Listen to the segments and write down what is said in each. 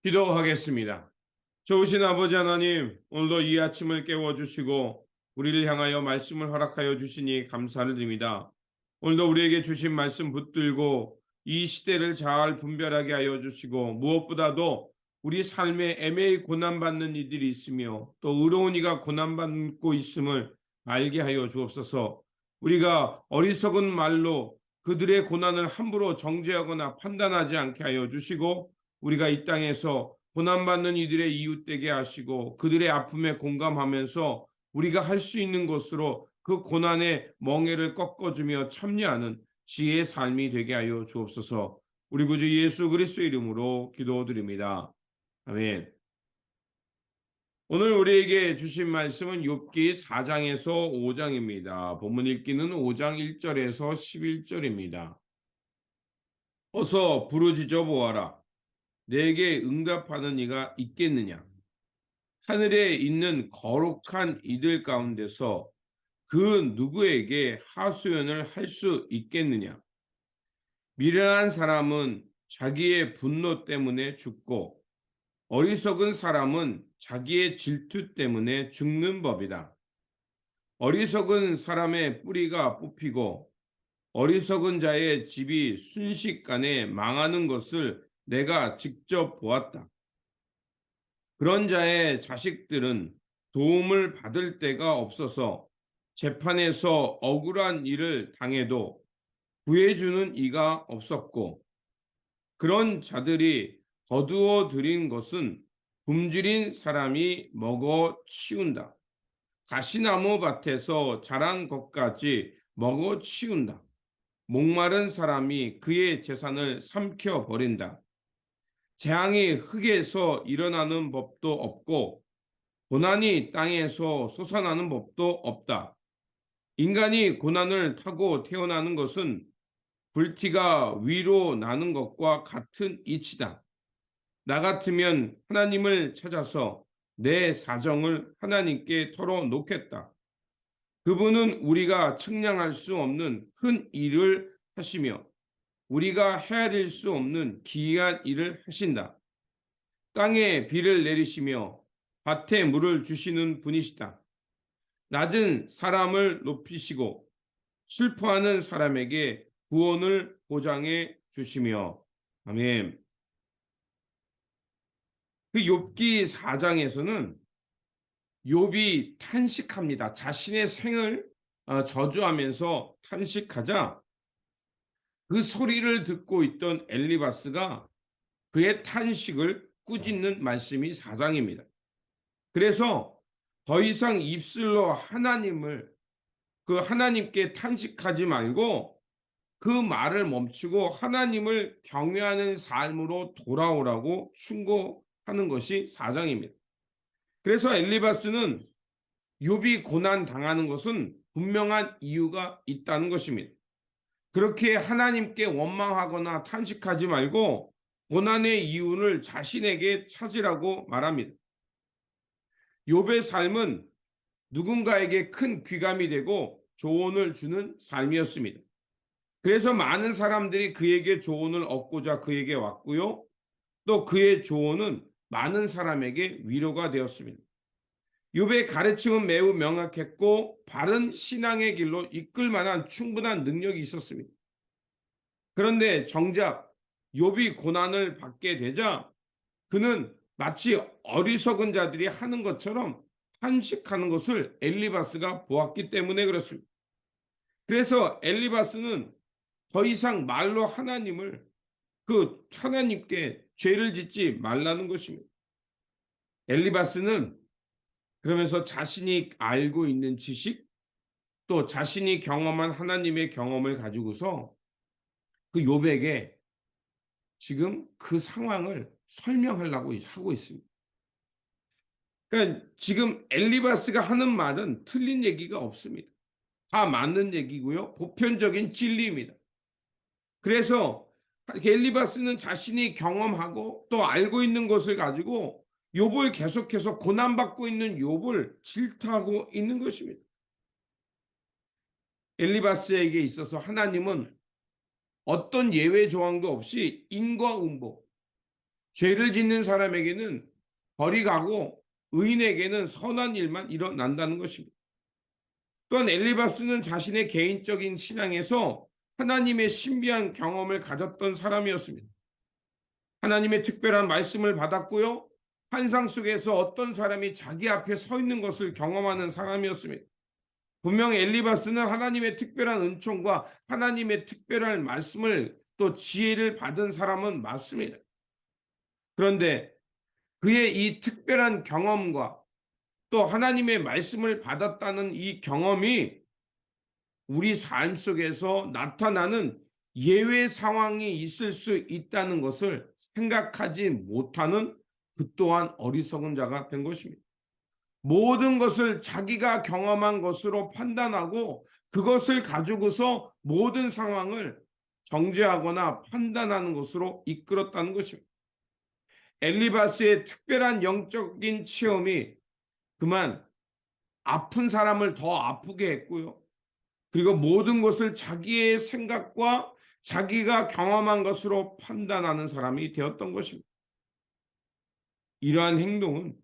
기도하겠습니다. 좋으신 아버지 하나님, 오늘도 이 아침을 깨워주시고 우리를 향하여 말씀을 허락하여 주시니 감사를 드립니다. 오늘도 우리에게 주신 말씀 붙들고 이 시대를 잘 분별하게 하여 주시고 무엇보다도 우리 삶에 애매히 고난받는 이들이 있으며 또 의로운 이가 고난받고 있음을 알게 하여 주옵소서. 우리가 어리석은 말로 그들의 고난을 함부로 정죄하거나 판단하지 않게 하여 주시고 우리가 이 땅에서 고난받는 이들의 이웃되게 하시고 그들의 아픔에 공감하면서 우리가 할 수 있는 것으로 그 고난의 멍에를 꺾어주며 참여하는 지혜의 삶이 되게 하여 주옵소서. 우리 구주 예수 그리스도의 이름으로 기도드립니다. 아멘. 오늘 우리에게 주신 말씀은 욥기 4장에서 5장입니다. 본문 읽기는 5장 1절에서 11절입니다. 어서 부르짖어 보아라. 내게 응답하는 이가 있겠느냐? 하늘에 있는 거룩한 이들 가운데서 그 누구에게 하소연을 할 수 있겠느냐? 미련한 사람은 자기의 분노 때문에 죽고 어리석은 사람은 자기의 질투 때문에 죽는 법이다. 어리석은 사람의 뿌리가 뽑히고 어리석은 자의 집이 순식간에 망하는 것을 내가 직접 보았다. 그런 자의 자식들은 도움을 받을 데가 없어서 재판에서 억울한 일을 당해도 구해주는 이가 없었고, 그런 자들이 거두어 들인 것은 굶주린 사람이 먹어 치운다. 가시나무 밭에서 자란 것까지 먹어 치운다. 목마른 사람이 그의 재산을 삼켜 버린다. 재앙이 흙에서 일어나는 법도 없고 고난이 땅에서 솟아나는 법도 없다. 인간이 고난을 타고 태어나는 것은 불티가 위로 나는 것과 같은 이치다. 나 같으면 하나님을 찾아서 내 사정을 하나님께 털어놓겠다. 그분은 우리가 측량할 수 없는 큰 일을 하시며 우리가 헤아릴 수 없는 기이한 일을 하신다. 땅에 비를 내리시며 밭에 물을 주시는 분이시다. 낮은 사람을 높이시고 슬퍼하는 사람에게 구원을 보장해 주시며. 아멘. 그 욥기 4장에서는 욥이 탄식합니다. 자신의 생을 저주하면서 탄식하자 그 소리를 듣고 있던 엘리바스가 그의 탄식을 꾸짖는 말씀이 4장입니다. 그래서 더 이상 입술로 그 하나님께 탄식하지 말고 그 말을 멈추고 하나님을 경외하는 삶으로 돌아오라고 충고하는 것이 4장입니다. 그래서 엘리바스는 욥이 고난 당하는 것은 분명한 이유가 있다는 것입니다. 그렇게 하나님께 원망하거나 탄식하지 말고 고난의 이유를 자신에게 찾으라고 말합니다. 욥의 삶은 누군가에게 큰 귀감이 되고 조언을 주는 삶이었습니다. 그래서 많은 사람들이 그에게 조언을 얻고자 그에게 왔고요. 또 그의 조언은 많은 사람에게 위로가 되었습니다. 욥의 가르침은 매우 명확했고 바른 신앙의 길로 이끌 만한 충분한 능력이 있었습니다. 그런데 정작 욥이 고난을 받게 되자 그는 마치 어리석은 자들이 하는 것처럼 탄식하는 것을 엘리바스가 보았기 때문에 그렇습니다. 그래서 엘리바스는 더 이상 말로 하나님께 죄를 짓지 말라는 것입니다. 엘리바스는 그러면서 자신이 알고 있는 지식 또 자신이 경험한 하나님의 경험을 가지고서 그 욥에게 지금 그 상황을 설명하려고 하고 있습니다. 그러니까 지금 엘리바스가 하는 말은 틀린 얘기가 없습니다. 다 맞는 얘기고요. 보편적인 진리입니다. 그래서 엘리바스는 자신이 경험하고 또 알고 있는 것을 가지고 욥을 계속해서 고난받고 있는 욥을 질타하고 있는 것입니다. 엘리바스에게 있어서 하나님은 어떤 예외 조항도 없이 인과응보, 죄를 짓는 사람에게는 벌이 가고 의인에게는 선한 일만 일어난다는 것입니다. 또한 엘리바스는 자신의 개인적인 신앙에서 하나님의 신비한 경험을 가졌던 사람이었습니다. 하나님의 특별한 말씀을 받았고요. 환상 속에서 어떤 사람이 자기 앞에 서 있는 것을 경험하는 사람이었습니다. 분명 엘리바스는 하나님의 특별한 은총과 하나님의 특별한 말씀을 또 지혜를 받은 사람은 맞습니다. 그런데 그의 이 특별한 경험과 또 하나님의 말씀을 받았다는 이 경험이 우리 삶 속에서 나타나는 예외 상황이 있을 수 있다는 것을 생각하지 못하는 그 또한 어리석은 자가 된 것입니다. 모든 것을 자기가 경험한 것으로 판단하고 그것을 가지고서 모든 상황을 정죄하거나 판단하는 것으로 이끌었다는 것입니다. 엘리바스의 특별한 영적인 체험이 그만 아픈 사람을 더 아프게 했고요. 그리고 모든 것을 자기의 생각과 자기가 경험한 것으로 판단하는 사람이 되었던 것입니다. 이러한 행동은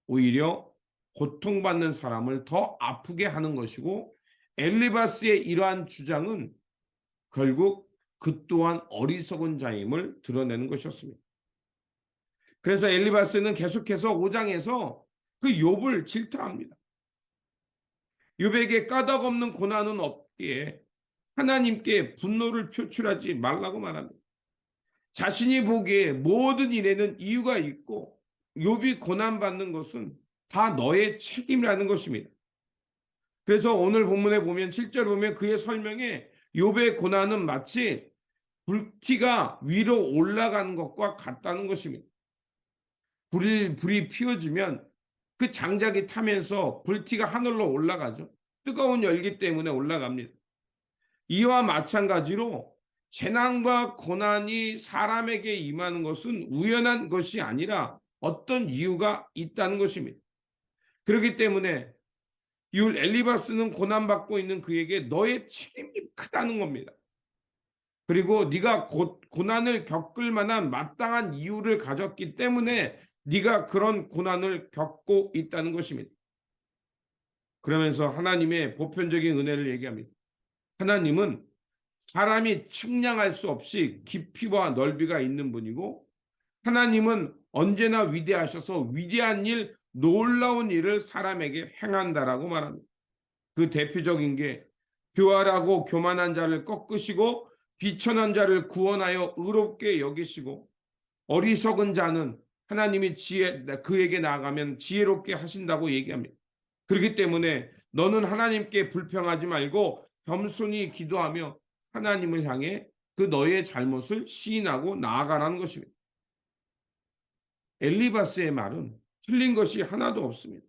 오히려 고통받는 사람을 더 아프게 하는 것이고, 엘리바스의 이러한 주장은 결국 그 또한 어리석은 자임을 드러내는 것이었습니다. 그래서 엘리바스는 계속해서 5장에서 그 욥을 질타합니다. 욥에게 까닭 없는 고난은 없기에 하나님께 분노를 표출하지 말라고 말합니다. 자신이 보기에 모든 일에는 이유가 있고 욥이 고난받는 것은 다 너의 책임이라는 것입니다. 그래서 오늘 본문에 보면 7절 보면 그의 설명에 욥의 고난은 마치 불티가 위로 올라가는 것과 같다는 것입니다. 불이 피워지면 그 장작이 타면서 불티가 하늘로 올라가죠. 뜨거운 열기 때문에 올라갑니다. 이와 마찬가지로 재난과 고난이 사람에게 임하는 것은 우연한 것이 아니라 어떤 이유가 있다는 것입니다. 그렇기 때문에 엘리바스는 고난받고 있는 그에게 너의 책임이 크다는 겁니다. 그리고 네가 고난을 겪을 만한 마땅한 이유를 가졌기 때문에 네가 그런 고난을 겪고 있다는 것입니다. 그러면서 하나님의 보편적인 은혜를 얘기합니다. 하나님은 사람이 측량할 수 없이 깊이와 넓이가 있는 분이고, 하나님은 언제나 위대하셔서 위대한 일, 놀라운 일을 사람에게 행한다라고 말합니다. 그 대표적인 게 교활하고 교만한 자를 꺾으시고 비천한 자를 구원하여 의롭게 여기시고, 어리석은 자는 하나님이 그에게 나아가면 지혜롭게 하신다고 얘기합니다. 그렇기 때문에 너는 하나님께 불평하지 말고 겸손히 기도하며 하나님을 향해 그 너의 잘못을 시인하고 나아가라는 것입니다. 엘리바스의 말은 틀린 것이 하나도 없습니다.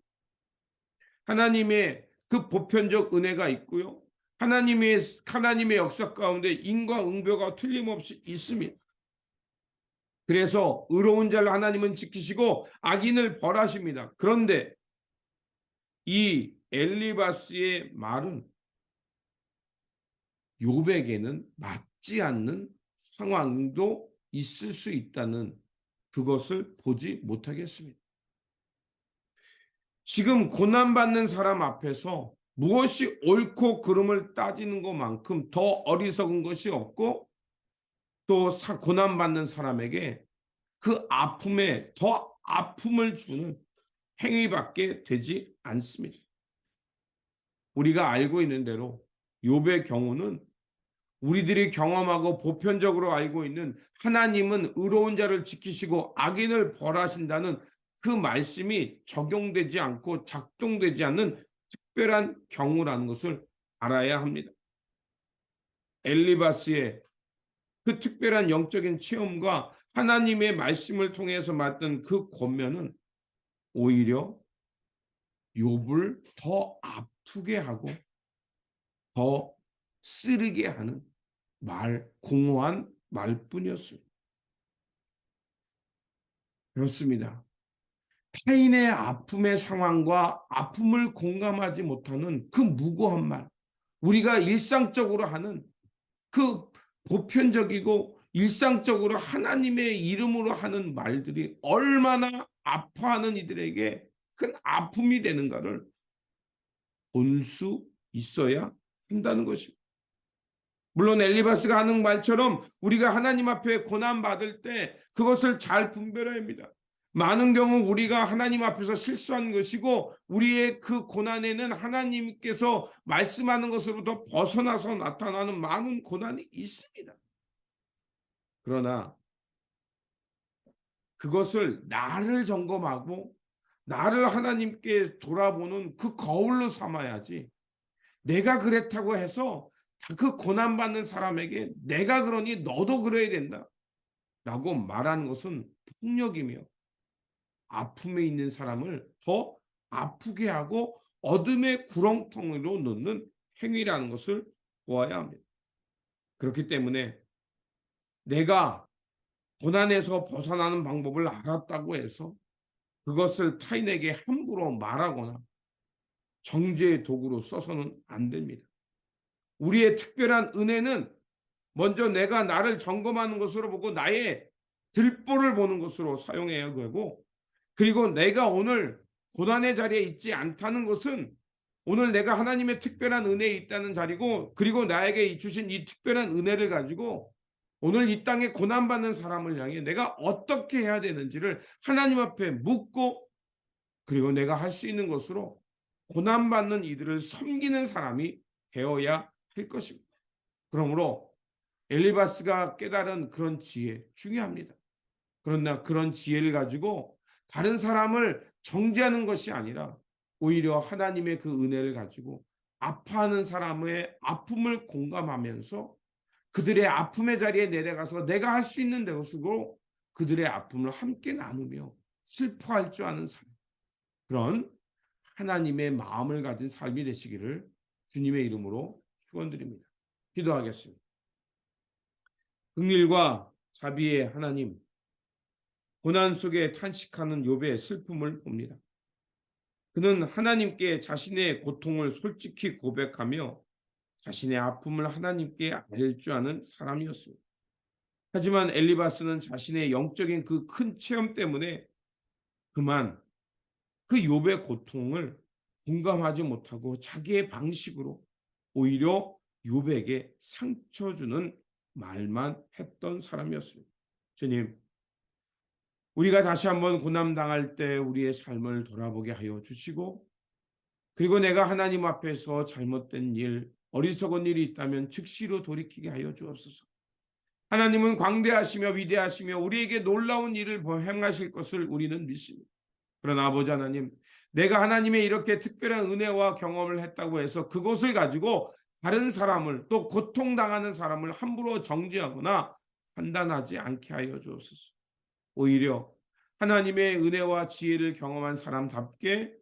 하나님의 그 보편적 은혜가 있고요. 하나님의 역사 가운데 인과응보가 틀림없이 있습니다. 그래서 의로운 자를 하나님은 지키시고 악인을 벌하십니다. 그런데 이 엘리바스의 말은 욥에게는 맞지 않는 상황도 있을 수 있다는 그것을 보지 못하겠습니다. 지금 고난받는 사람 앞에서 무엇이 옳고 그름을 따지는 것만큼 더 어리석은 것이 없고, 또 고난받는 사람에게 그 아픔에 더 아픔을 주는 행위밖에 되지 않습니다. 우리가 알고 있는 대로 욥의 경우는 우리들이 경험하고 보편적으로 알고 있는 하나님은 의로운 자를 지키시고 악인을 벌하신다는 그 말씀이 적용되지 않고 작동되지 않는 특별한 경우라는 것을 알아야 합니다. 엘리바스의 그 특별한 영적인 체험과 하나님의 말씀을 통해서 맡은 그 권면은 오히려 욥을 더 아프게 하고 더 쓰르게 하는 공허한 말뿐이었습니다. 그렇습니다. 타인의 아픔의 상황과 아픔을 공감하지 못하는 그 무고한 말, 우리가 일상적으로 하는 그 보편적이고 일상적으로 하나님의 이름으로 하는 말들이 얼마나 아파하는 이들에게 큰 아픔이 되는가를 볼 수 있어야 한다는 것입니다. 물론 엘리바스가 하는 말처럼 우리가 하나님 앞에 고난 받을 때 그것을 잘 분별해야 합니다. 많은 경우 우리가 하나님 앞에서 실수한 것이고 우리의 그 고난에는 하나님께서 말씀하는 것으로부터 벗어나서 나타나는 많은 고난이 있습니다. 그러나 그것을 나를 점검하고 나를 하나님께 돌아보는 그 거울로 삼아야지, 내가 그랬다고 해서 그 고난받는 사람에게 내가 그러니 너도 그래야 된다 라고 말하는 것은 폭력이며 아픔에 있는 사람을 더 아프게 하고 어둠의 구렁텅이로 넣는 행위라는 것을 보아야 합니다. 그렇기 때문에 내가 고난에서 벗어나는 방법을 알았다고 해서 그것을 타인에게 함부로 말하거나 정죄의 도구로 써서는 안 됩니다. 우리의 특별한 은혜는 먼저 내가 나를 점검하는 것으로 보고 나의 들보를 보는 것으로 사용해야 되고, 그리고 내가 오늘 고난의 자리에 있지 않다는 것은 오늘 내가 하나님의 특별한 은혜에 있다는 자리고, 그리고 나에게 주신 이 특별한 은혜를 가지고 오늘 이 땅에 고난받는 사람을 향해 내가 어떻게 해야 되는지를 하나님 앞에 묻고, 그리고 내가 할 수 있는 것으로 고난받는 이들을 섬기는 사람이 되어야 할 것입니다. 그러므로 엘리바스가 깨달은 그런 지혜 중요합니다. 그러나 그런 지혜를 가지고 다른 사람을 정죄하는 것이 아니라 오히려 하나님의 그 은혜를 가지고 아파하는 사람의 아픔을 공감하면서 그들의 아픔의 자리에 내려가서 내가 할 수 있는 것으로 그들의 아픔을 함께 나누며 슬퍼할 줄 아는 사람, 그런 하나님의 마음을 가진 삶이 되시기를 주님의 이름으로 축원드립니다. 기도하겠습니다. 긍휼과 자비의 하나님, 고난 속에 탄식하는 욥의 슬픔을 봅니다. 그는 하나님께 자신의 고통을 솔직히 고백하며 자신의 아픔을 하나님께 알릴 줄 아는 사람이었습니다. 하지만 엘리바스는 자신의 영적인 그 큰 체험 때문에 그만 그 욥의 고통을 공감하지 못하고 자기의 방식으로 오히려 욥에게 상처 주는 말만 했던 사람이었습니다. 주님, 우리가 다시 한번 고난 당할 때 우리의 삶을 돌아보게 하여 주시고, 그리고 내가 하나님 앞에서 잘못된 일, 어리석은 일이 있다면 즉시로 돌이키게 하여 주옵소서. 하나님은 광대하시며 위대하시며 우리에게 놀라운 일을 행하실 것을 우리는 믿습니다. 그러나 아버지 하나님, 내가 하나님의 이렇게 특별한 은혜와 경험을 했다고 해서 그것을 가지고 다른 사람을, 또 고통당하는 사람을 함부로 정죄하거나 판단하지 않게 하여 주옵소서. 오히려 하나님의 은혜와 지혜를 경험한 사람답게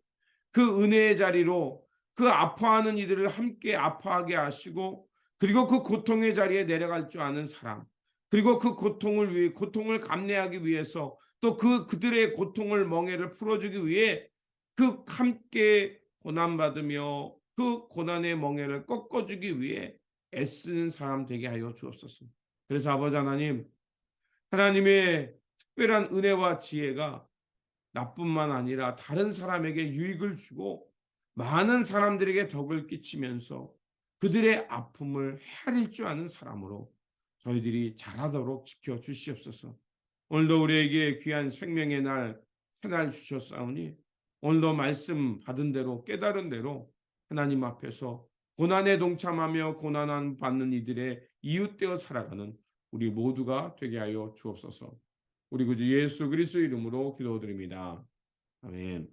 그 은혜의 자리로 그 아파하는 이들을 함께 아파하게 하시고, 그리고 그 고통의 자리에 내려갈 줄 아는 사람, 그리고 그 고통을 감내하기 위해서 또 그들의 고통을 멍에를 풀어주기 위해 그 함께 고난받으며 그 고난의 멍에를 꺾어주기 위해 애쓰는 사람 되게 하여 주옵소서. 그래서 아버지 하나님, 하나님의 특별한 은혜와 지혜가 나뿐만 아니라 다른 사람에게 유익을 주고 많은 사람들에게 덕을 끼치면서 그들의 아픔을 헤아릴 줄 아는 사람으로 저희들이 자라도록 지켜주시옵소서. 오늘도 우리에게 귀한 생명의 날, 새날 주셨사오니 오늘도 말씀 받은 대로 깨달은 대로 하나님 앞에서 고난에 동참하며 고난을 받는 이들의 이웃되어 살아가는 우리 모두가 되게 하여 주옵소서. 우리 구주 예수 그리스도 이름으로 기도드립니다. 아멘.